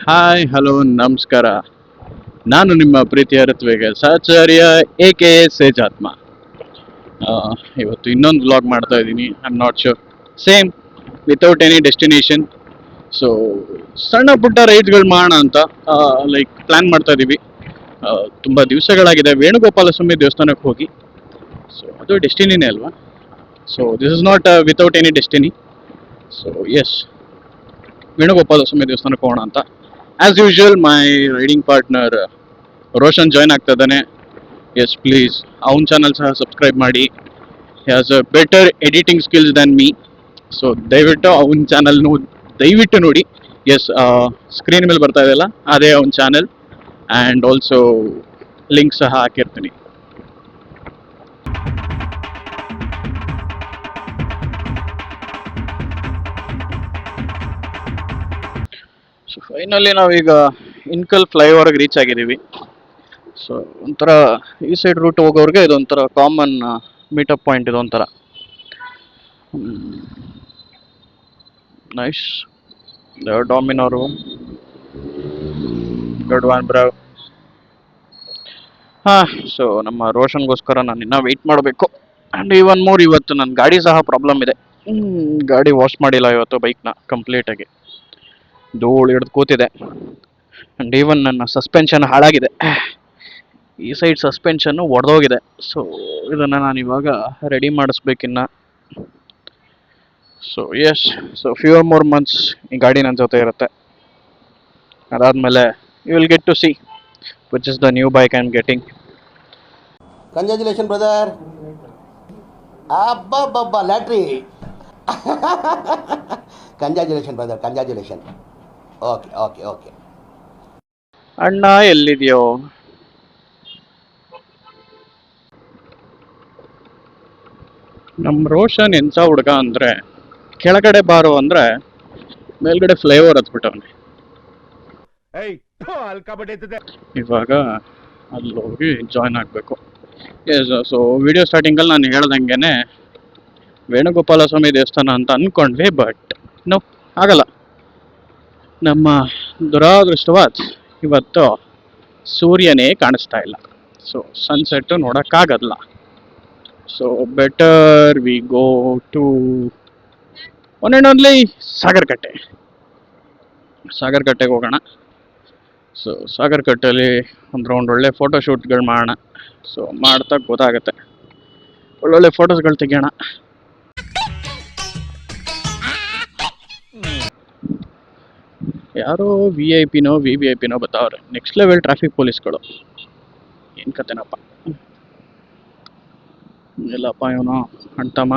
Hi hello ನಮಸ್ಕಾರ. ನಾನು ನಿಮ್ಮ ಪ್ರೀತಿಯ ಋತ್ವಿಕ ಸಾಚಾರ್ಯ ಎ ಸೇಜಾತ್ಮ. ಇವತ್ತು ಇನ್ನೊಂದು ವ್ಲಾಗ್ ಮಾಡ್ತಾ ಇದ್ದೀನಿ. I am not sure, same without any destination. So ಸಣ್ಣ ಪುಟ್ಟ ರೈಡ್ಗಳು ಮಾಡೋಣ ಅಂತ ಲೈಕ್ ಪ್ಲ್ಯಾನ್ ಮಾಡ್ತಾ ಇದ್ದೀವಿ. ತುಂಬ ದಿವಸಗಳಾಗಿದೆ ವೇಣುಗೋಪಾಲ ಸ್ವಾಮಿ ದೇವಸ್ಥಾನಕ್ಕೆ ಹೋಗಿ. ಸೊ ಅದು ಡೆಸ್ಟಿನಿನೇ ಅಲ್ವಾ. So this is not without any destiny. So yes, Venugopala Swamy ದೇವಸ್ಥಾನಕ್ಕೆ ಹೋಗೋಣ ಅಂತ. As usual my riding partner Roshan join ಆಗ್ತಾ ಇದ್ದಾನೆ. ಎಸ್ ಪ್ಲೀಸ್, ಅವನ ಚಾನಲ್ ಸಹ ಸಬ್ಸ್ಕ್ರೈಬ್ ಮಾಡಿ. He has a better editing skills than me. So ದಯವಿಟ್ಟು ಅವನ ಚಾನಲ್ನು ದಯವಿಟ್ಟು ನೋಡಿ. ಎಸ್, ಸ್ಕ್ರೀನ್ ಮೇಲೆ ಬರ್ತಾ ಇದೆಯಲ್ಲ ಅದೇ ಅವನ ಚಾನಲ್. ಆ್ಯಂಡ್ ಆಲ್ಸೋ ಲಿಂಕ್ ಸಹ ಹಾಕಿರ್ತೀನಿ. ಸೊ ಫೈನಲಿ ನಾವೀಗ ಇನ್ಕಲ್ ಫ್ಲೈಓವರ್ಗೆ ರೀಚ್ ಆಗಿದ್ದೀವಿ. ಸೊ ಒಂಥರ ಈ ಸೈಡ್ ರೂಟ್ ಹೋಗೋರಿಗೆ ಇದೊಂಥರ ಕಾಮನ್ ಮೀಟಪ್ ಪಾಯಿಂಟ್. ಇದೊಂಥರ ನೈಸ್. ಡಾಮಿನೋರು ಗುಡ್ ಒನ್ ಬ್ರೋ. ಹಾಂ, ಸೊ ನಮ್ಮ ರೋಷನ್ಗೋಸ್ಕರ ನಾನು ಇನ್ನೂ ವೆಯ್ಟ್ ಮಾಡಬೇಕು. ಆ್ಯಂಡ್ ಇವನ್ ಮೋರ್, ಇವತ್ತು ನನ್ನ ಗಾಡಿ ಸಹ ಪ್ರಾಬ್ಲಮ್ ಇದೆ. ಗಾಡಿ ವಾಶ್ ಮಾಡಿಲ್ಲ ಇವತ್ತು ಬೈಕ್ನ ಕಂಪ್ಲೀಟಾಗಿ. ಧೂಳು ಹಿಡ್ದು ಕೂತಿದೆ. ಆ್ಯಂಡ್ ಈವನ್ ನನ್ನ ಸಸ್ಪೆನ್ಷನ್ ಹಾಳಾಗಿದೆ. ಈ ಸೈಡ್ ಸಸ್ಪೆನ್ಷನ್ನು ಒಡೆದೋಗಿದೆ. ಸೊ ಇದನ್ನು ನಾನು ಇವಾಗ ರೆಡಿ ಮಾಡಿಸ್ಬೇಕಿನ್ನ. So yes, so few more months ಈ ಗಾಡಿ ನನ್ನ ಜೊತೆ ಇರುತ್ತೆ. ಅದಾದಮೇಲೆ you will get to see which is the new bike I am getting. Congratulation brother. ಅಬ್ಬಬ್ಬಬ್ಬ lottery. Congratulation brother, congratulation. Okay okay okay. ಅಣ್ಣ ಎಲ್ಲಿದೆಯೋ? ನಮ್ಮ ರೋಷನ್ ಎಂಥ ಹುಡುಗ ಅಂದರೆ, ಕೆಳಗಡೆ ಬಾರೋ ಅಂದರೆ ಮೇಲ್ಗಡೆ ಫ್ಲೈಓವರ್ ಹತ್ಬಿಟ್ಟವನೆ. ಇವಾಗ ಅಲ್ಲಿ ಹೋಗಿ ಜಾಯ್ನ್ ಆಗಬೇಕು. ಎಸ್, ಸೊ ವಿಡಿಯೋ ಸ್ಟಾರ್ಟಿಂಗಲ್ಲಿ ನಾನು ಹೇಳ್ದಂಗೆ ವೇಣುಗೋಪಾಲ ಸ್ವಾಮಿ ದೇವಸ್ಥಾನ ಅಂತ ಅಂದ್ಕೊಂಡ್ವಿ. ಬಟ್ ನೋ, ಆಗಲ್ಲ. ನಮ್ಮ ದುರಾದೃಷ್ಟವಾದ ಇವತ್ತು ಸೂರ್ಯನೇ ಕಾಣಿಸ್ತಾ ಇಲ್ಲ. ಸೊ ಸನ್ಸೆಟ್ಟು ನೋಡೋಕ್ಕಾಗಲ್ಲ. So better we go to one and only Sagarakatte. ಸಾಗರಕಟ್ಟೆಗೆ ಹೋಗೋಣ. ಸೊ ಸಾಗರಕಟ್ಟೆಯಲ್ಲಿ ಒಂದು ರೌಂಡ್ ಒಳ್ಳೆ ಫೋಟೋಶೂಟ್ಗಳು ಮಾಡೋಣ. ಸೊ ಮಾಡ್ತಾ ಗೊತ್ತಾಗುತ್ತೆ, ಒಳ್ಳೊಳ್ಳೆ ಫೋಟೋಸ್ಗಳು ತೆಗಿಯೋಣ. ಯಾರೋ ವಿ ಐ ಪಿನೋ ಬರ್ತಾವ್ರೆ. ನೆಕ್ಸ್ಟ್ ಲೆವೆಲ್ ಟ್ರಾಫಿಕ್ ಪೊಲೀಸ್ಗಳು. ಏನು ಕತೆನಪ್ಪ ಎಲ್ಲಪ್ಪ ಇವನು ಅಣ್ತಮ್ಮ.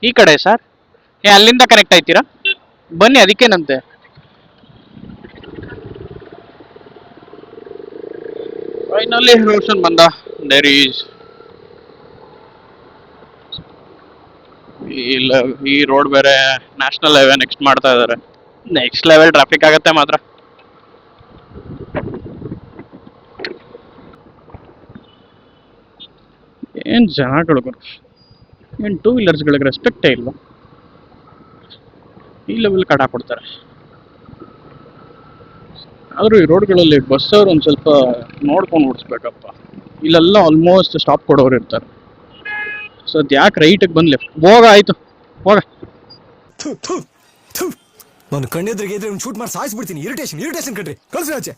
ಈ ಕಡೆ ಸರ್, ಅಲ್ಲಿಂದ ಕನೆಕ್ಟ್ ಆಯ್ತೀರಾ? ಬನ್ನಿ, ಅದಕ್ಕೇನಂತೆ. ಫೈನಲಿ ರೋಷನ್ ಬಂದ. ದೇರ್ ಈಸ್ ಈ ರೋಡ್ ಬೇರೆ ನ್ಯಾಷನಲ್ ಹೈವೇ ನೆಕ್ಸ್ಟ್ ಮಾಡ್ತಾ ಇದ್ದಾರೆ. ನೆಕ್ಸ್ಟ್ ಲೆವೆಲ್ ಟ್ರಾಫಿಕ್ ಆಗತ್ತೆ ಮಾತ್ರ. ಏನು ಜನಗಳು, ಏನು ಟೂ ವೀಲರ್ಸ್ಗಳಿಗೆ ರೆಸ್ಪೆಕ್ಟೇ ಇಲ್ವಾ? ಈ ಲೆವೆಲ್ ಕಡ ಕೊಡ್ತಾರೆ. ಆದರೂ ಈ ರೋಡ್ಗಳಲ್ಲಿ ಬಸ್ಸವ್ರು ಒಂದು ಸ್ವಲ್ಪ ನೋಡ್ಕೊಂಡು ಓಡಿಸ್ಬೇಕಪ್ಪ. ಇಲ್ಲೆಲ್ಲ ಆಲ್ಮೋಸ್ಟ್ ಸ್ಟಾಪ್ ಕೊಡೋರು ಇರ್ತಾರೆ. ಸೊ ಅದು ಯಾಕೆ ರೈಟಿಗೆ ಬಂದು ಲೆಫ್ಟ್ ಹೋಗ, ಆಯಿತು ಹೋಗ. ನಾನು ಕಣ್ಣೆದ್ರಿಗೆ ಇದ್ರೆ ಒಂದು ಶೂಟ್ ಮಾಡಿ ಸಾಯಿಸ್ಬಿಡ್ತೀನಿ. ಇರಿಟೇಷನ್ ಕಣ್ರಿ, ಕಳ್ಸಿ ಆಚೆ.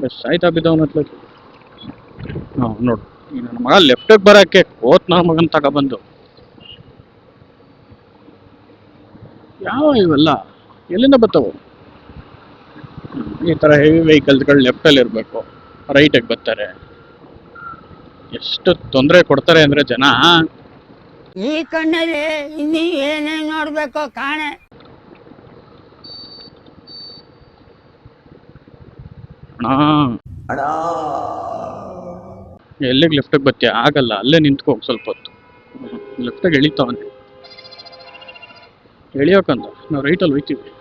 ಬಸ್ ಆಯ್ತಾ ಬಿದ್ದವನ ಹತ್ಲ. ಹಾಂ ನೋಡು, ಈ ನನ್ನ ಮಗ ಲೆಫ್ಟಿಗೆ ಬರೋಕ್ಕೆ ಕೋತ್ ನನ್ನ ಮಗನ ತಗೊಬಂದು. ಯಾವ ಇವೆಲ್ಲ ಎಲ್ಲಿಂದ ಬರ್ತಾವೆ? ಈ ಥರ ಹೆವಿ ವೆಹಿಕಲ್ಸ್ಗಳು ಲೆಫ್ಟಲ್ಲಿ ಇರಬೇಕು, ರೈಟಿಗೆ ಬರ್ತಾರೆ. ಎಷ್ಟು ತೊಂದರೆ ಕೊಡ್ತಾರೆ ಅಂದರೆ ಜನ. ಈ ಕಣ್ಣಲ್ಲಿ ಇನ್ನೀ ಏನೇನು ನೋಡ್ಬೇಕು ಕಾಣೆ. ಅಣ್ಣ ಎಲ್ಲಿಗೆ ಲೆಫ್ಟಿಗೆ ಬರ್ತೀಯ? ಆಗಲ್ಲ, ಅಲ್ಲೇ ನಿಂತ್ಕೋ ಸ್ವಲ್ಪ ಹೊತ್ತು. ಲೆಫ್ಟಿಗೆ ಎಳಿತಾವನೆ, ಎಳಿಯೋಕಂದ ನಾವು ರೈಟಲ್ಲಿ ಹೋಯ್ತೀವಿ.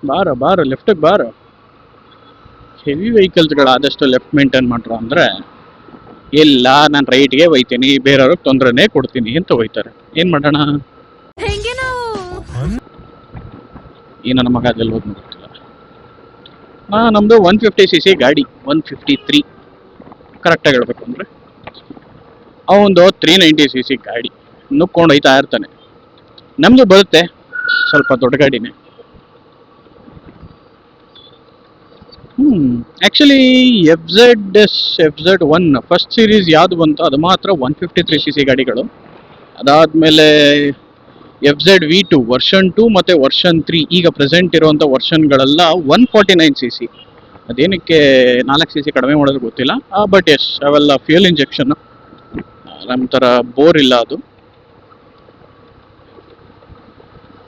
ಬಾರ ಲೆಫ್ಟಿಗೆ ಬಾರ. ಹೆವಿ ವೆಹಿಕಲ್ಸ್ಗಳು ಆದಷ್ಟು ಲೆಫ್ಟ್ ಮೇಂಟೈನ್ ಮಾಡ್ರು ಅಂದರೆ, ಇಲ್ಲ ನಾನು ರೈಟ್ಗೆ ಹೋಯ್ತೀನಿ, ಬೇರೆಯವ್ರಿಗೆ ತೊಂದರೆನೇ ಕೊಡ್ತೀನಿ ಅಂತ ಹೋಯ್ತಾರೆ. ಏನು ಮಾಡೋಣ? ಹೆಂಗೆ ನಾವು ಈ ನನ್ನ ಮಗ ಅದೆಲ್ಲ ಹೋದ್ ಗೊತ್ತಿಲ್ಲ. ನಮ್ಮದು 150cc ಗಾಡಿ, 153 ಕರೆಕ್ಟಾಗಿ ಹೇಳ್ಬೇಕು ಅಂದರೆ. ಅವನದು 390cc ಗಾಡಿ ನುಕ್ಕೊಂಡು ಹೋಯ್ತಾ ಇರ್ತಾನೆ. ನಮ್ಮದು ಬರುತ್ತೆ ಸ್ವಲ್ಪ ದೊಡ್ಡ ಗಾಡಿನೇ. ಆ್ಯಕ್ಚುಲಿ FZ1 ಫಸ್ಟ್ ಸೀರೀಸ್ ಯಾವುದು ಬಂತು ಅದು ಮಾತ್ರ 153cc ಗಾಡಿಗಳು. ಅದಾದಮೇಲೆ FZV2 ವರ್ಷನ್ 2 ಮತ್ತು ವರ್ಷನ್ 3 ಈಗ ಪ್ರೆಸೆಂಟ್ ಇರುವಂಥ ವರ್ಷನ್ಗಳೆಲ್ಲ 149cc. ಅದೇನಕ್ಕೆ 4cc ಕಡಿಮೆ ಮಾಡೋದು ಗೊತ್ತಿಲ್ಲ. ಬಟ್ ಎಸ್, ಅವೆಲ್ಲ ಫ್ಯೂಯಲ್ ಇಂಜೆಕ್ಷನ್, ನಮ್ಮ ಥರ ಬೋರ್ ಇಲ್ಲ ಅದು.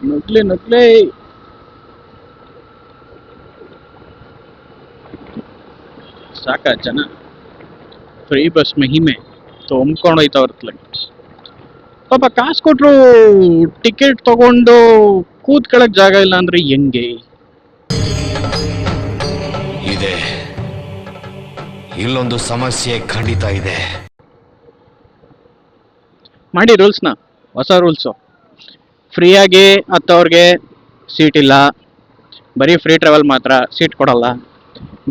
ನುಗ್ಲೆ ಸಾಕ ಜನ. ಫ್ರೀ ಬಸ್ ಮಹಿಮೆ ತೊಂಬ್ಕೊಂಡು ಹೋಯ್ತಾವ್ರತ್ಲ. ಪಾಪ ಕಾಸು ಕೊಟ್ಟರು ಟಿಕೆಟ್ ತಗೊಂಡು ಕೂತ್ಕೊಳ್ಳೋಕೆ ಜಾಗ ಇಲ್ಲ ಅಂದ್ರೆ ಹೆಂಗೆ? ಇದೆ, ಇಲ್ಲೊಂದು ಸಮಸ್ಯೆ ಖಂಡಿತ ಇದೆ. ಮಾಡಿ ರೂಲ್ಸ್ನ, ಹೊಸ ರೂಲ್ಸು. ಫ್ರೀಯಾಗಿ ಹತ್ತವ್ರಿಗೆ ಸೀಟ್ ಇಲ್ಲ, ಬರೀ ಫ್ರೀ ಟ್ರಾವೆಲ್ ಮಾತ್ರ, ಸೀಟ್ ಕೊಡಲ್ಲ.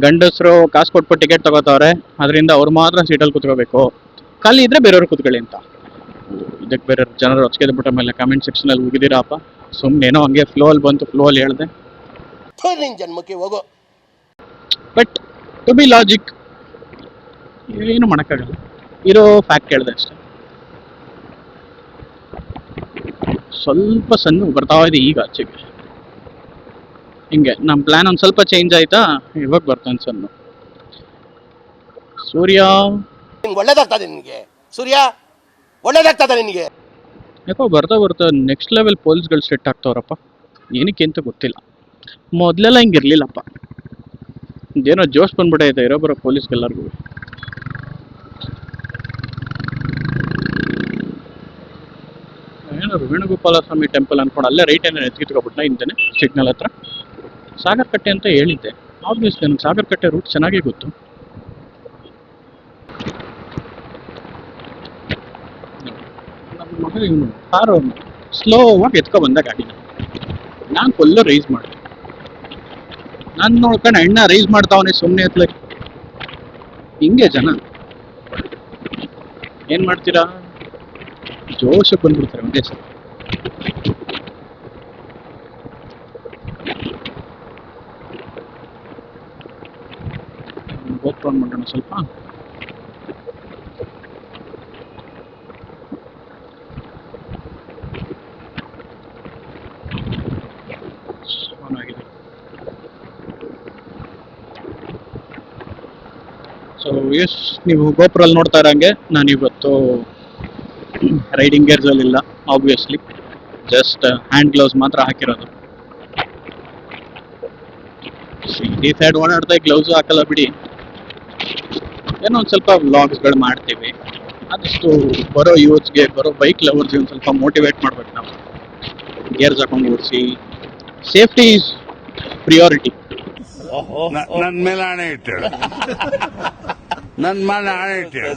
ಗಂಡಸರು ಕಾಸು ಕೊಟ್ಬಿಟ್ಟು ಟಿಕೆಟ್ ತಗೋತವ್ರೆ, ಅದರಿಂದ ಅವ್ರು ಮಾತ್ರ ಸೀಟಲ್ಲಿ ಕೂತ್ಕೋಬೇಕು. ಖಾಲಿ ಇದ್ರೆ ಬೇರೆಯವ್ರು ಕೂತ್ಕೊಳ್ಳಿ ಅಂತ. ಇದಕ್ಕೆ ಬೇರೆ ಜನರು ಹೊಚ್ಕೆದ್ ಬಿಟ್ಟ ಮೇಲೆ ಕಮೆಂಟ್ ಸೆಕ್ಷನಲ್ಲಿ ಹೋಗಿದ್ದೀರಪ್ಪ. ಸುಮ್ಮನೆ ಏನೋ ಹಂಗೆ ಫ್ಲೋ ಅಲ್ಲಿ ಬಂತು, ಫ್ಲೋ ಅಲ್ಲಿ ಹೇಳಿದೆ. ಜನ್ಮಕ್ಕೆ ಹೋಗೋ. ಬಟ್ ಟು ಬಿ ಲಾಜಿಕ್, ಏನು ಮಾಡೋಕ್ಕಾಗಲ್ಲ, ಇರೋ ಫ್ಯಾಕ್ಟ್ ಹೇಳಿದೆ ಅಷ್ಟೆ. ಸ್ವಲ್ಪ ಸಣ್ಣ ಬರ್ತಾ ಇದೆ ಈಗ ಆಚೆಗೆ. ಹಿಂಗೆ ನಮ್ಮ ಪ್ಲಾನ್ ಒಂದು ಸ್ವಲ್ಪ ಚೇಂಜ್ ಆಯ್ತಾ, ಇವಾಗ ಬರ್ತಾನೆ ಸಣ್ಣ. ಸೂರ್ಯ ಒಳ್ಳೇದಾಗ್ತದೆ ನಿನಗೆ, ಸೂರ್ಯ ಒಳ್ಳೇದಾಗ್ತದೆ ನಿನಗೆ. ಯಾಕೋ ಬರ್ತಾ ನೆಕ್ಸ್ಟ್ ಲೆವೆಲ್ ಪೊಲೀಸ್ಗಳು ಸೆಟ್ ಆಗ್ತಾವ್ರಪ್ಪ. ಏನಕ್ಕೆ ಅಂತ ಗೊತ್ತಿಲ್ಲ, ಮೊದಲೆಲ್ಲ ಹಿಂಗಿರ್ಲಿಲ್ಲಪ್ಪ. ಏನೋ ಜೋಶ್ ಬಂದ್ಬಿಟ್ಟೈತೆ ಇರೋ ಬರೋ ಪೊಲೀಸ್ಗೆಲ್ಲರಿಗೂ. ಏನೋ ವೇಣುಗೋಪಾಲ ಸ್ವಾಮಿ ಟೆಂಪಲ್ ಅನ್ಕೊಂಡು ಅಲ್ಲೇ ರೈಟ್ ಏನೇನು ಎತ್ಕಿಟ್ಕೊಬಿಟ್ನ ಇಂತಾನೆ ಸಿಗ್ನಲ್ ಹತ್ರ. ಸಾಗರ್ ಕಟ್ಟೆ ಅಂತ ಹೇಳಿದ್ದೆ, ಆಬ್ವಿಯಸ್ಲಿ ನನಗೆ ಸಾಗರ್ ಕಟ್ಟೆ ರೂಟ್ ಚೆನ್ನಾಗೇ ಗೊತ್ತು. ನಮ್ಮ ಮಗ ಇವನು ಕಾರು ಸ್ಲೋವಾಗಿ ಎತ್ಕೊ ಬಂದ ಗಾಡಿನ. ನಾನು ಫುಲ್ಲು ರೈಸ್ ಮಾಡಿದೆ. ನಾನು ನೋಡ್ಕೊಂಡು ಅಣ್ಣ ರೈಸ್ ಮಾಡ್ತಾವನೆ ಸುಮ್ಮನೆ ಎತ್ಲ. ಹಿಂಗೆ ಜನ ಏನು ಮಾಡ್ತೀರಾ, ಜೋಶಕ್ಕೆ ಬಂದ್ಬಿಡ್ತಾರೆ ಒಂದೇ ಸಲ. ಗೋಪ್ರೋನ್ ಮಾಡೋಣ ಸ್ವಲ್ಪ. ಸೊ ಎಸ್, ನೀವು ಗೋಪುರಲ್ಲಿ ನೋಡ್ತಾ ಇರೋಂಗೆ ನಾನು ಇವತ್ತು ರೈಡಿಂಗ್ ಗೇರ್ಸಲ್ಲಿ ಇಲ್ಲ, ಆಬ್ವಿಯಸ್ಲಿ ಜಸ್ಟ್ ಹ್ಯಾಂಡ್ ಗ್ಲೌಸ್ ಮಾತ್ರ ಹಾಕಿರೋದು. ಈ ಸೈಡ್ ಓಡಾಡ್ತಾ ಗ್ಲೌಸು ಹಾಕಲ್ಲ ಬಿಡಿ. ಏನೋ ಒಂದು ಸ್ವಲ್ಪ ವ್ಲಾಗ್ಸ್ಗಳು ಮಾಡ್ತೀವಿ, ಆದಷ್ಟು ಬರೋ ಯೂತ್ಸ್ಗೆ, ಬರೋ ಬೈಕ್ ಲವರ್ಸ್ಗೆ ಒಂದು ಸ್ವಲ್ಪ ಮೋಟಿವೇಟ್ ಮಾಡ್ಬೇಕು ನಾವು. ಗೇರ್ಸ್ ಹಾಕೊಂಡು ಓಡಿಸಿ, ಸೇಫ್ಟಿ ಈಸ್ ಪ್ರಿಯಾರಿಟಿ. ನನ್ನ ಮೇಲೆ ಆಣೆ ಇಟ್ಟೇಳು, ನನ್ನ ಮೇಲೆ ಆಣೆ ಇಟ್ಟೇಳು.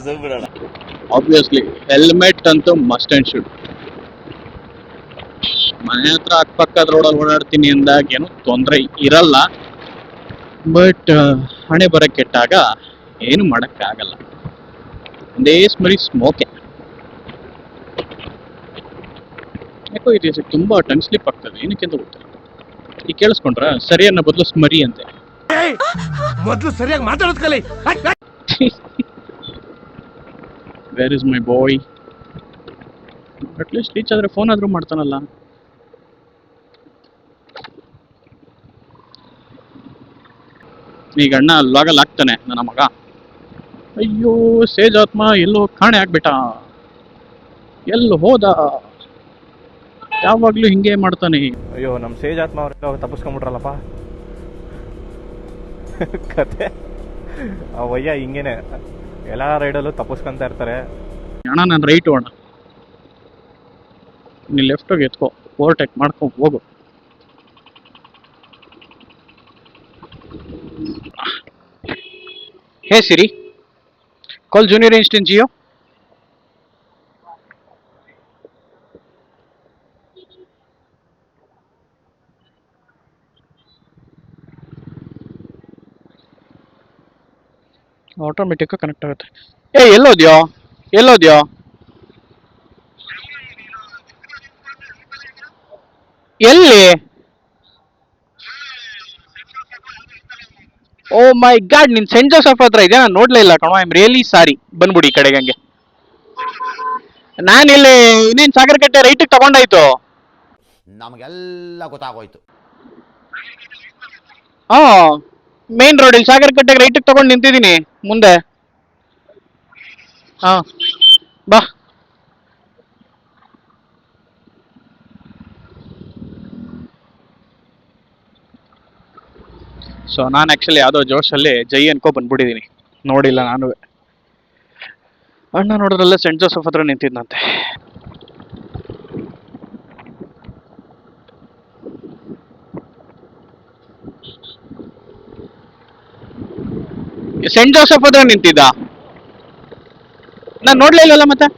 ಆಬ್ವಿಯಸ್ಲಿ ಹೆಲ್ಮೆಟ್ ಅಂತೂ ಮಸ್ಟ್ ಆ್ಯಂಡ್ ಶುಡ್. ಮನೆ ಹತ್ರ ಅಕ್ಕಪಕ್ಕದ ರೋಡಲ್ಲಿ ಓಡಾಡ್ತೀನಿ ಅಂದಾಗ ಏನೂ ತೊಂದರೆ ಇರಲ್ಲ. ಬಟ್ ಹಣೆ ಬರ ಕೆಟ್ಟಾಗ ಏನು ಮಾಡೋಕ್ಕಾಗಲ್ಲ. ಒಂದೇ ಸ್ಮರಿ ಸ್ಮೋಕೆ. ಯಾಕೋ ಇದು ತುಂಬ ಟಂಗ್ ಸ್ಲಿಪ್ ಆಗ್ತದೆ, ಏನಕ್ಕೆ ಅಂತ ಗೊತ್ತಿಲ್ಲ. ಈಗ ಕೇಳಿಸ್ಕೊಂಡ್ರ ಸರಿ ಅನ್ನೋ ಬದಲು ಸ್ಮರಿ ಅಂತೆ. ಮೊದಲು ಸರಿಯಾಗಿ ಮಾತಾಡೋದು ಕಲಿ. Where is my boy? At least reach ಆದರೆ ಫೋನ್ ಆದರೂ ಮಾಡ್ತಾನಲ್ಲ. ಈಗ ಅಣ್ಣ ಲಾಗಲ್ಲಿ ಹಾಕ್ತಾನೆ ನನ್ನ ಮಗ. ಅಯ್ಯೋ ಸೇಜಾತ್ಮ ಎಲ್ಲೋ ಕಾಣೆ ಆಗ್ಬಿಟ್ಟ, ಎಲ್ಲೋ ಹೋದ, ಯಾವಾಗಲೂ ಹಿಂಗೆ ಮಾಡ್ತಾನೆ. ಅಯ್ಯೋ ನಮ್ಮ ಸೇಜಾತ್ಮ ಅವರೆಲ್ಲ ತಪ್ಪಿಸ್ಕೊಂಡ್ಬಿಟ್ರಲ್ಲಪ್ಪ. ಕತೆ ಅವಯ್ಯ ಹಿಂಗೇನೆ ಎಲ್ಲ ರೈಡಲ್ಲೂ ತಪ್ಪಿಸ್ಕೊಂತ ಇರ್ತಾರೆ. ಅಣ್ಣ ನಾನು ರೈಟು ಅಣ್ಣ, ನೀನು ಲೆಫ್ಟ್ ಹೋಗಿ ಎತ್ಕೋ, ಓವರ್ಟೇಕ್ ಮಾಡ್ಕೊಂಡು ಹೋಗು. Hey Siri, call junior instant Jio. Automatic connect ಆಗುತ್ತೆ. ಎಲ್ಲೋದ್ಯೋ ಎಲ್ಲೋದ್ಯೋ? ಎಲ್ಲಿ? ಓ ಮೈ ಗಾಡ್, ನಿನ್ ಸೆಂಟ್ ಜೋಸಫ್ ಹತ್ರ ಇದೆ, ನಾನು ನೋಡ್ಲೇ ಇಲ್ಲ ಕಣೋ. I am really sorry. ಬಂದ್ಬಿಡಿ ಈ ಕಡೆಗೆ ಹಂಗೆ. ನಾನಿಲ್ಲಿ ಇನ್ನೇನ್ ಸಾಗರ ಕಟ್ಟೆ ರೈಟಿಗೆ ತಗೊಂಡಾಯ್ತು. ನಮಗೆಲ್ಲ ಗೊತ್ತಾಗೋಯ್ತು. ಹಾ, ಮೇನ್ ರೋಡ್ ಸಾಗರ ಕಟ್ಟೆಗೆ ರೈಟಿಗೆ ತಗೊಂಡು ನಿಂತಿದ್ದೀನಿ ಮುಂದೆ. ಹಾ ಬಾ. ಸೊ ನಾನು ಆಕ್ಚುಲಿ ಯಾವುದೋ ಜೋಶಲ್ಲಿ ಜೈ ಅನ್ಕೋ ಬಂದ್ಬಿಟ್ಟಿದ್ದೀನಿ, ನೋಡಿಲ್ಲ ನಾನು. ಅಣ್ಣ ನೋಡಿದ್ರಲ್ಲೇ ಸೆಂಟ್ ಜೋಸಫ್ ಹತ್ರ ನಿಂತಿದ್ನಂತೆ. ಸೆಂಟ್ ಜೋಸಫ್ ಹತ್ರ ನಿಂತಿದ್ದ, ನಾನು ನೋಡ್ಲೇ ಇಲ್ಲಲ್ಲ ಮತ್ತೆ.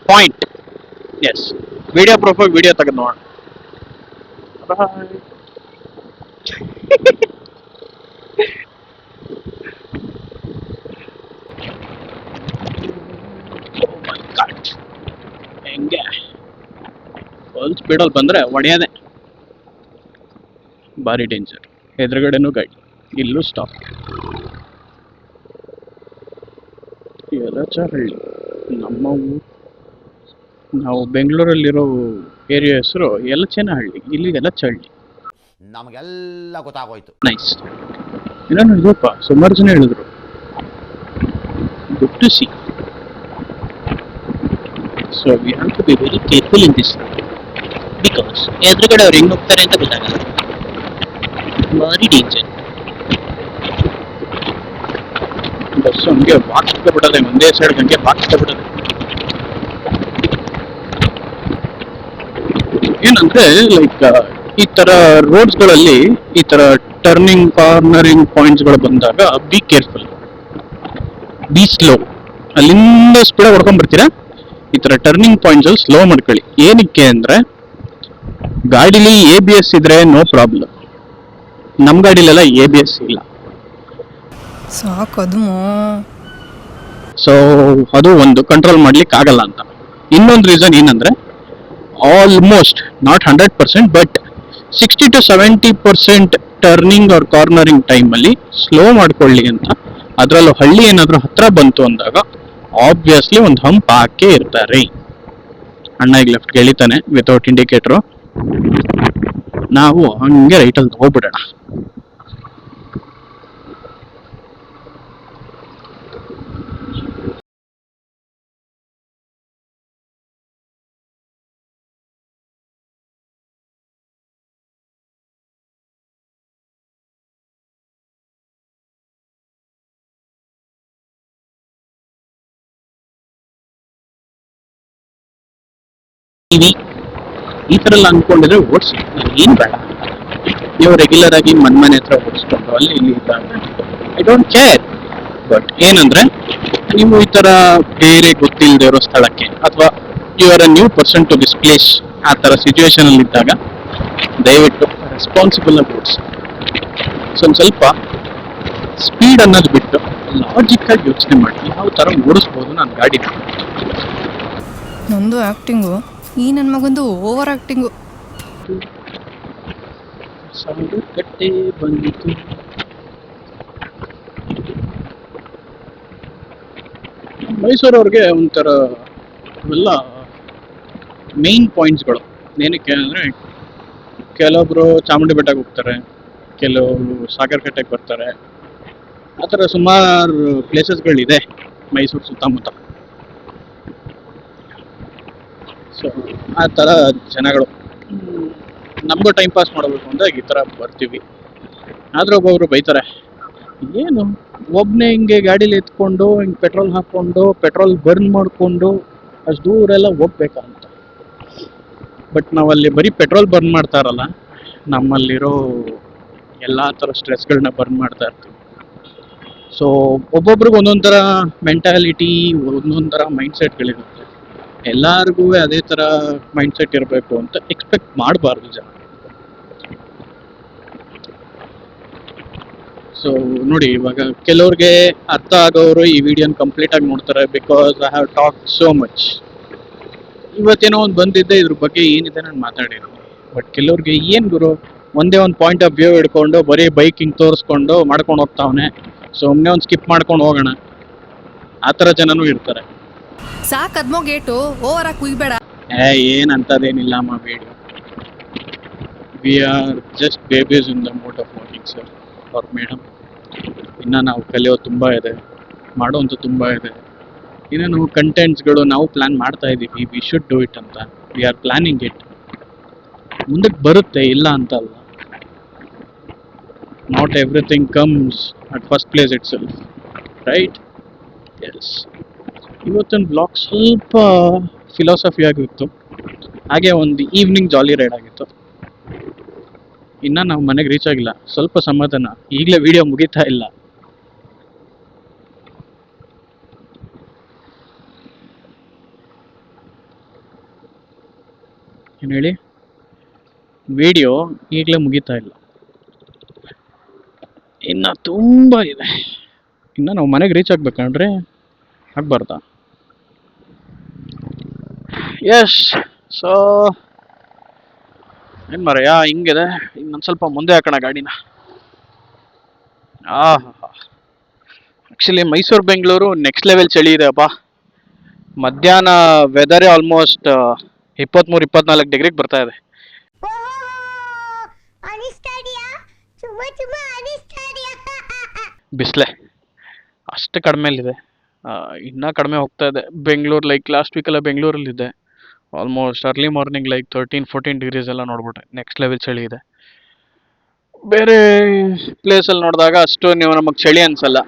Point. Yes, video proof video ತೆಗೆದು ನೋಡೋಣ. ಹೆಂಗೆ ಫುಲ್ ಸ್ಪೀಡಲ್ಲಿ ಬಂದ್ರೆ ಹೊಡೆಯೋದೆ, ಭಾರಿ ಡೇಂಜರ್. ಎದುರುಗಡೆನೂ ಗಾಡಿ, ಇಲ್ಲೂ ಸ್ಟಾಪ್. ಯಲಚಹಳ್ಳಿ ನಮ್ಮ ಊರು. ನಾವು ಬೆಂಗಳೂರಲ್ಲಿರೋ ಏರಿಯಾ ಹೆಸರು ಯಲಚೇನಹಳ್ಳಿ, ಇಲ್ಲಿ ಯಲಚಹಳ್ಳಿ. ನಮಗೆಲ್ಲ ಗೊತ್ತಾಗೋಯ್ತು. ನೈಸ್. ಇನ್ನೊಂದು ಇದಪ್ಪ, ಸುಮಾರು ಜನ ಹೇಳಿದ್ರು. Good to see. So we have to be very careful in this, because ಎದುರುಗಡೆ ಅವ್ರು ಹೆಂಗ್ ಹೋಗ್ತಾರೆ ಅಂತ ಗೊತ್ತಾಗಲ್ಲ. ಭಾರಿ ಡೇಂಜರ್. ಬಸ್ ಹಂಗೆ ಬಾಕ್ಸ್ಗೆ ಬಿಡೋದೆ, ಒಂದೇ ಸೈಡ್ ಹಂಗೆ ಬಾಕ್ಸ್ಗೆ ಬಿಡೋದೆ. ಏನಂದ್ರೆ ಲೈಕ್ ಈ ತರ ರೋಡ್ಸ್ಗಳಲ್ಲಿ ಈ ತರ ಟರ್ನಿಂಗ್ ಕಾರ್ನರಿಂಗ್ ಪಾಯಿಂಟ್ಸ್ಗಳು ಬಂದಾಗ ಬಿ ಕೇರ್ಫುಲ್, ಬಿ ಸ್ಲೋ. ಅಲ್ಲಿಂದ ಸ್ಪೀಡಾಗಿ ಹೊಡ್ಕೊಂಡ್ ಬರ್ತೀರಾ, ಈ ತರ ಟರ್ನಿಂಗ್ ಪಾಯಿಂಟ್ಸ್ ಅಲ್ಲಿ ಸ್ಲೋ ಮಾಡ್ಕೊಳ್ಳಿ. ಏನಕ್ಕೆ ಅಂದ್ರೆ ಗಾಡಿಲಿ ABS ಇದ್ರೆ ನೋ ಪ್ರಾಬ್ಲಮ್, ನಮ್ಮ ಗಾಡಿಲೆಲ್ಲ ABS ಇಲ್ಲ. ಸಾಕದು. ಸೊ ಅದು ಒಂದು ಕಂಟ್ರೋಲ್ ಮಾಡ್ಲಿಕ್ಕೆ ಆಗಲ್ಲ ಅಂತ. ಇನ್ನೊಂದು ರೀಸನ್ ಏನಂದ್ರೆ almost not 100% but 60 to 70% turning or cornering ಟೈಮಲ್ಲಿ ಸ್ಲೋ ಮಾಡ್ಕೊಳ್ಳಿ ಅಂತ. ಅದರಲ್ಲೂ ಹಳ್ಳಿ ಏನಾದರೂ ಹತ್ರ ಬಂತು ಅಂದಾಗ ಆಬ್ವಿಯಸ್ಲಿ ಒಂದು ಹಂಪ್ ಹಾಕೇ ಇರ್ತಾರೆ. ಅಣ್ಣ ಈಗ ಲೆಫ್ಟ್ ಎಳಿತಾನೆ ವಿತೌಟ್ ಇಂಡಿಕೇಟ್ರು, ನಾವು ಹಂಗೆ ರೈಟಲ್ಲಿ ಹೋಗ್ಬಿಡೋಣ. ಈ ಥರ ಎಲ್ಲ ಅನ್ಕೊಂಡಿದ್ರೆ ಓಡಿಸಿ, ಏನು ಬೇಡ. ನೀವು ರೆಗ್ಯುಲರ್ ಆಗಿ ಮನೆ ಹತ್ರ ಓಡಿಸ್ಕೊಂಡು ಅಲ್ಲಿ ಇಲ್ಲಿ ಐ ಡೋಂಟ್ ಕೇರ್. ಬಟ್ ಏನಂದ್ರೆ ನೀವು ಈ ಥರ ಬೇರೆ ಗೊತ್ತಿಲ್ಲದೆ ಇರೋ ಸ್ಥಳಕ್ಕೆ ಅಥವಾ you are a new person to this place, ಆ ಥರ ಸಿಚುವೇಶನ್ ಅಲ್ಲಿ ಇದ್ದಾಗ ದಯವಿಟ್ಟು ರೆಸ್ಪಾನ್ಸಿಬಲ್ ಆಗಿ ಓಡಿಸಿ. ಒಂದು ಸ್ವಲ್ಪ ಸ್ಪೀಡ್ ಅನ್ನೋದು ಬಿಟ್ಟು ಲಾಜಿಕಲ್ ಯೋಚನೆ ಮಾಡಿ ಯಾವ ಥರ ಓಡಿಸ್ಬೋದು ನಾನು ಗಾಡಿನ. ನಂದು ಆ್ಯಕ್ಟಿಂಗು, ಈ ನನ್ನ ಮಗಂದು ಓವರ್ ಆ್ಯಕ್ಟಿಂಗು. ಕಟ್ಟೆ ಬಂದಿತು. ಮೈಸೂರವ್ರಿಗೆ ಒಂಥರ ಇವೆಲ್ಲ ಮೇನ್ ಪಾಯಿಂಟ್ಸ್ಗಳು. ಏನಕ್ಕೆ ಅಂದರೆ ಕೆಲವೊಬ್ರು ಚಾಮುಂಡಿ ಬೆಟ್ಟಕ್ಕೆ ಹೋಗ್ತಾರೆ, ಕೆಲವರು ಸಾಗರ ಕಟ್ಟೆಗೆ ಬರ್ತಾರೆ. ಆ ಥರ ಸುಮಾರು ಪ್ಲೇಸಸ್ಗಳಿದೆ ಮೈಸೂರು ಸುತ್ತಮುತ್ತ. ಸೊ ಆ ಥರ ಜನಗಳು ನಮಗೂ ಟೈಮ್ ಪಾಸ್ ಮಾಡಬೇಕು ಅಂದಾಗ ಈ ಥರ ಬರ್ತೀವಿ. ಆದರೂ ಒಬ್ಬೊಬ್ರು ಬೈತಾರೆ, ಏನು ಒಬ್ಬನೇ ಹಿಂಗೆ ಗಾಡೀಲಿ ಎತ್ಕೊಂಡು ಹಿಂಗೆ ಪೆಟ್ರೋಲ್ ಹಾಕ್ಕೊಂಡು ಪೆಟ್ರೋಲ್ ಬರ್ನ್ ಮಾಡಿಕೊಂಡು ಅಷ್ಟು ದೂರೆಲ್ಲ ಹೋಗ್ಬೇಕಾ ಅಂತ. ಬಟ್ ನಾವಲ್ಲಿ ಬರೀ ಪೆಟ್ರೋಲ್ ಬರ್ನ್ ಮಾಡ್ತಾ ಇರಲ್ಲ, ನಮ್ಮಲ್ಲಿರೋ ಎಲ್ಲ ಥರ ಸ್ಟ್ರೆಸ್ಗಳನ್ನ ಬರ್ನ್ ಮಾಡ್ತಾ ಇರ್ತೀವಿ. ಸೊ ಒಬ್ಬೊಬ್ರಿಗೆ ಒಂದೊಂದು ಥರ ಮೆಂಟಾಲಿಟಿ, ಒಂದೊಂದು ಥರ ಮೈಂಡ್ಸೆಟ್ಗಳಿರುತ್ತೆ. ಎಲ್ಲರಿಗೂ ಅದೇ ಥರ ಮೈಂಡ್ಸೆಟ್ ಇರಬೇಕು ಅಂತ ಎಕ್ಸ್ಪೆಕ್ಟ್ ಮಾಡಬಾರ್ದು ಜನ. ಸೊ ನೋಡಿ, ಇವಾಗ ಕೆಲವ್ರಿಗೆ ಅರ್ಥ ಆಗೋರು ಈ ವಿಡಿಯೋನ ಕಂಪ್ಲೀಟಾಗಿ ನೋಡ್ತಾರೆ, because I have talk so much. ಇವತ್ತೇನೋ ಒಂದು ಬಂದಿದ್ದೆ, ಇದ್ರ ಬಗ್ಗೆ ಏನಿದೆ ನಾನು ಮಾತಾಡಿದ್ದೀನಿ. ಬಟ್ ಕೆಲವ್ರಿಗೆ ಏನು ಗುರು, ಒಂದೇ ಒಂದು ಪಾಯಿಂಟ್ ಆಫ್ ವ್ಯೂ ಹಿಡ್ಕೊಂಡು ಬರೀ ಬೈಕ್ ಹಿಂಗೆ ತೋರಿಸ್ಕೊಂಡು ಮಾಡ್ಕೊಂಡು ಹೋಗ್ತಾವನೆ, ಸೊ ಒಮ್ಮೆ ಒಂದು ಸ್ಕಿಪ್ ಮಾಡ್ಕೊಂಡು ಹೋಗೋಣ, ಆ ಥರ ಜನನೂ ಇರ್ತಾರೆ. ಸಾಕ್ ಅದ್ಮೋ ಗೇಟು ಓವರ್ ಆಗಿ ಕುಯ್ಬೇಡ. ಏನಂತದೇನಿಲ್ಲ ಅಮ್ಮ, video we are just babies in the mode of working sir or madam. ಇನ್ನು ನಾವು ಕಲಿಯೋದು ತುಂಬ ಇದೆ, ಮಾಡೋವಂಥ ತುಂಬ ಇದೆ. ಇನ್ನು ನಾವು ಕಂಟೆಂಟ್ಸ್ಗಳು ನಾವು ಪ್ಲ್ಯಾನ್ ಮಾಡ್ತಾ ಇದ್ದೀವಿ, ವಿ ಶುಡ್ ಡೂ ಇಟ್ ಅಂತ. We are planning it. ಮುಂದಕ್ಕೆ ಬರುತ್ತೆ, ಇಲ್ಲ ಅಂತ ಅಲ್ಲ. Not everything comes at first place itself, right? Yes. ಇವತ್ತಿನ ಬ್ಲಾಗ್ ಸ್ವಲ್ಪ ಫಿಲಾಸಫಿ ಆಗಿತ್ತು, ಹಾಗೆ ಒಂದು ಈವ್ನಿಂಗ್ ಜಾಲಿ ರೈಡ್ ಆಗಿತ್ತು. ಇನ್ನು ನಾವು ಮನೆಗೆ ರೀಚ್ ಆಗಿಲ್ಲ, ಸ್ವಲ್ಪ ಸಮಾಧಾನ, ಈಗಲೇ ವಿಡಿಯೋ ಮುಗಿತಾ ಇಲ್ಲ. ಏನು ಹೇಳಿ? ವಿಡಿಯೋ ಈಗಲೇ ಮುಗಿತಾ ಇಲ್ಲ, ಇನ್ನು ತುಂಬ ಇದೆ. ಇನ್ನು ನಾವು ಮನೆಗೆ ರೀಚ್ ಆಗ್ಬೇಕಂದ್ರೆ ಆಗ್ಬಾರ್ದಾ? ಎಸ್. ಸೊ ಏನು ಮರಯ್ಯ ಹಿಂಗಿದೆ, ಇನ್ನೊಂದು ಸ್ವಲ್ಪ ಮುಂದೆ ಹಾಕೋಣ ಗಾಡಿನ. Actually Mysuru Bengaluru next level ಚಳಿ ಇದೆ ಅಪ್ಪ. ಮಧ್ಯಾಹ್ನ ವೆದರೇ ಆಲ್ಮೋಸ್ಟ್ 23-24 ಡಿಗ್ರಿಗೆ ಬರ್ತಾ ಇದೆ. ಬಿಸಿಲೆ ಅಷ್ಟು ಕಡಿಮೆಲಿದೆ, ಇನ್ನೂ ಕಡಿಮೆ ಹೋಗ್ತಾ ಇದೆ. ಬೆಂಗಳೂರು ಲೈಕ್ ಲಾಸ್ಟ್ ವೀಕೆಲ್ಲ ಬೆಂಗಳೂರಲ್ಲಿದೆ, almost early morning like 13-14 degrees ಎಲ್ಲ ನೋಡ್ಬಿಟ್ಟೆ. ನೆಕ್ಸ್ಟ್ ಲೆವೆಲ್ ಚಳಿ ಇದೆ. ಬೇರೆ ಪ್ಲೇಸಲ್ಲಿ ನೋಡಿದಾಗ ಅಷ್ಟು ನೀವು ನಮಗೆ ಚಳಿ ಅನ್ಸಲ್ಲ,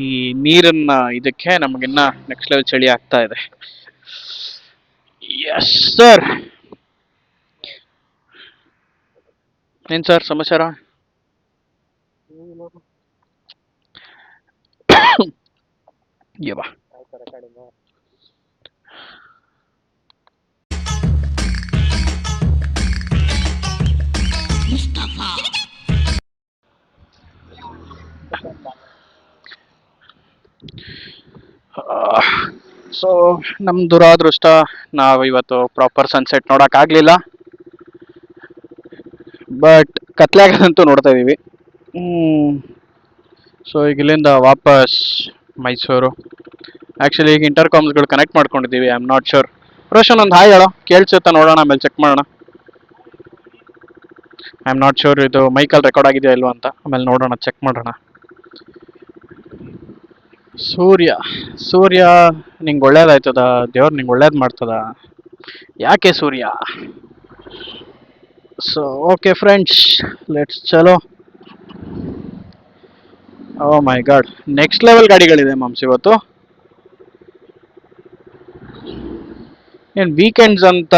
ಈ ನೀರನ್ನ ಇದಕ್ಕೆ ನಮಗಿನ್ನ ನೆಕ್ಸ್ಟ್ ಲೆವೆಲ್ ಚಳಿ ಆಗ್ತಾ ಇದೆ. Yes sir. ಏನು ಸರ್ ಸಮಾಚಾರ? ಯವ್ವ ಸೊ ನಮ್ಮ ದುರಾದೃಷ್ಟ, ನಾವು ಇವತ್ತು ಪ್ರಾಪರ್ ಸನ್ಸೆಟ್ ನೋಡೋಕ್ಕಾಗಲಿಲ್ಲ. ಬಟ್ ಕತ್ಲಾಗದಂತೂ ನೋಡ್ತಾ ಇದ್ದೀವಿ. ಸೊ ಈಗ ಇಲ್ಲಿಂದ ವಾಪಸ್ ಮೈಸೂರು. ಆ್ಯಕ್ಚುಲಿ ಈಗ ಇಂಟರ್ಕಾಮ್ಸ್ಗಳು ಕನೆಕ್ಟ್ ಮಾಡ್ಕೊಂಡಿದ್ದೀವಿ. I am not sure. Roshan ಒಂದು ಹಾಯ್ ಹೇಳೋ, ಕೇಳಿಸುತ್ತಾ ನೋಡೋಣ, ಆಮೇಲೆ ಚೆಕ್ ಮಾಡೋಣ. ಐ ಆಮ್ ನಾಟ್ ಶೋರ್ ಇದು ಮೈಕಲ್ಲಿ ರೆಕಾರ್ಡ್ ಆಗಿದೆಯಾ ಇಲ್ವಾ ಅಂತ, ಆಮೇಲೆ ನೋಡೋಣ, ಚೆಕ್ ಮಾಡೋಣ. ಸೂರ್ಯ ನಿಂಗೆ ಒಳ್ಳೇದಾಯ್ತದ? ದೇವ್ರು ನಿಂಗೆ ಒಳ್ಳೇದು ಮಾಡ್ತದ? ಯಾಕೆ ಸೂರ್ಯ? ಸೊ ಓಕೆ ಫ್ರೆಂಡ್ಸ್, ಲೆಟ್ಸ್ ಚಲೋ. ಓ my god, next level ಗಾಡಿಗಳಿದೆ moms ಇವತ್ತು. ಏನು ವೀಕೆಂಡ್ಸ್ ಅಂತ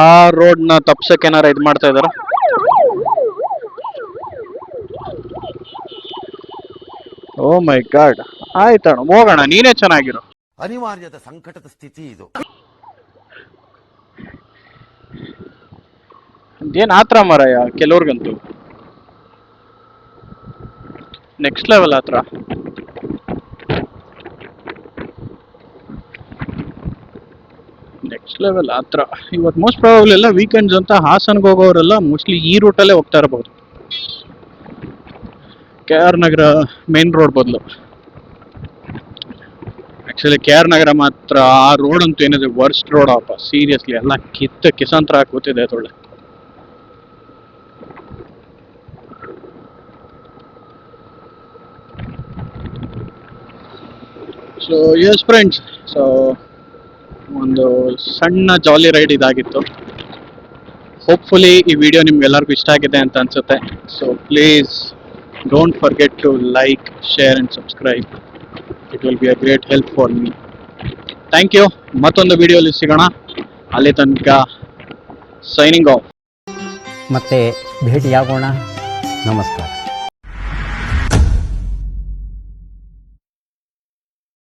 ಆ ರೋಡ್ನ ತಪ್ಸಕ್ಕೆ ಏನಾರ ಇದು ಮಾಡ್ತಾ ಇದಾರ? ಓ ಮೈ ಗಾಡ್, ಆಯ್ತಣ್ಣ ಹೋಗೋಣ, ನೀನೇ ಚೆನ್ನಾಗಿರು. ಅನಿವಾರ್ಯದ ಸಂಕಟದ ಸ್ಥಿತಿ ಇದು. ಏನು ಆತ್ರ ಮರಯ್ಯ ಕೆಲವ್ರಿಗಂತೂ ನೆಕ್ಸ್ಟ್ ಲೆವೆಲ್ ಆತ್ರ. ನೆಕ್ಸ್ಟ್ ಲೆವೆಲ್ ಆತ್ರ. ಇವತ್ತು ಮೋಸ್ಟ್ ಪ್ರಾಬಬ್ಲಿ ಎಲ್ಲ ವೀಕೆಂಡ್ಸ್ ಅಂತ ಹಾಸನ್ಗೆ ಹೋಗೋರೆಲ್ಲ ಮೋಸ್ಟ್ಲಿ ಈ ರೂಟಲ್ಲೇ ಹೋಗ್ತಾ ಇರಬಹುದು, KR ನಗರ ಮೇನ್ ರೋಡ್ ಬದಲು. ಆ್ಯಕ್ಚುಲಿ KR ನಗರ ಮಾತ್ರ ಆ ರೋಡ್ ಅಂತೂ ಏನಿದೆ ವರ್ಸ್ಟ್ ರೋಡ್ ಅಪ್ಪ, ಸೀರಿಯಸ್ಲಿ ಎಲ್ಲ ಕಿಸಾಂತರ ಕೂತಿದೆ ತೊಳ್ಳೆ. ಸೊ ಎಸ್ ಫ್ರೆಂಡ್ಸ್, ಸೊ ಒಂದು ಸಣ್ಣ ಜಾಲಿ ರೈಡ್ ಇದಾಗಿತ್ತು. ಹೋಪ್ಫುಲಿ ಈ ವಿಡಿಯೋ ನಿಮ್ಗೆಲ್ಲರಿಗೂ ಇಷ್ಟ ಆಗಿದೆ ಅಂತ ಅನ್ಸುತ್ತೆ. So please don't forget to like, share and subscribe. It will be a great help for me. Thank you. ಮತ್ತೊಂದು ವಿಡಿಯೋಲಿ ಸಿಗೋಣ. ಅಲ್ಲಿ ತನಕ ಸೈನಿಂಗ್ ಆಫ್. ಮತ್ತೆ ಭೇಟಿಯಾಗೋಣ. ನಮಸ್ಕಾರ.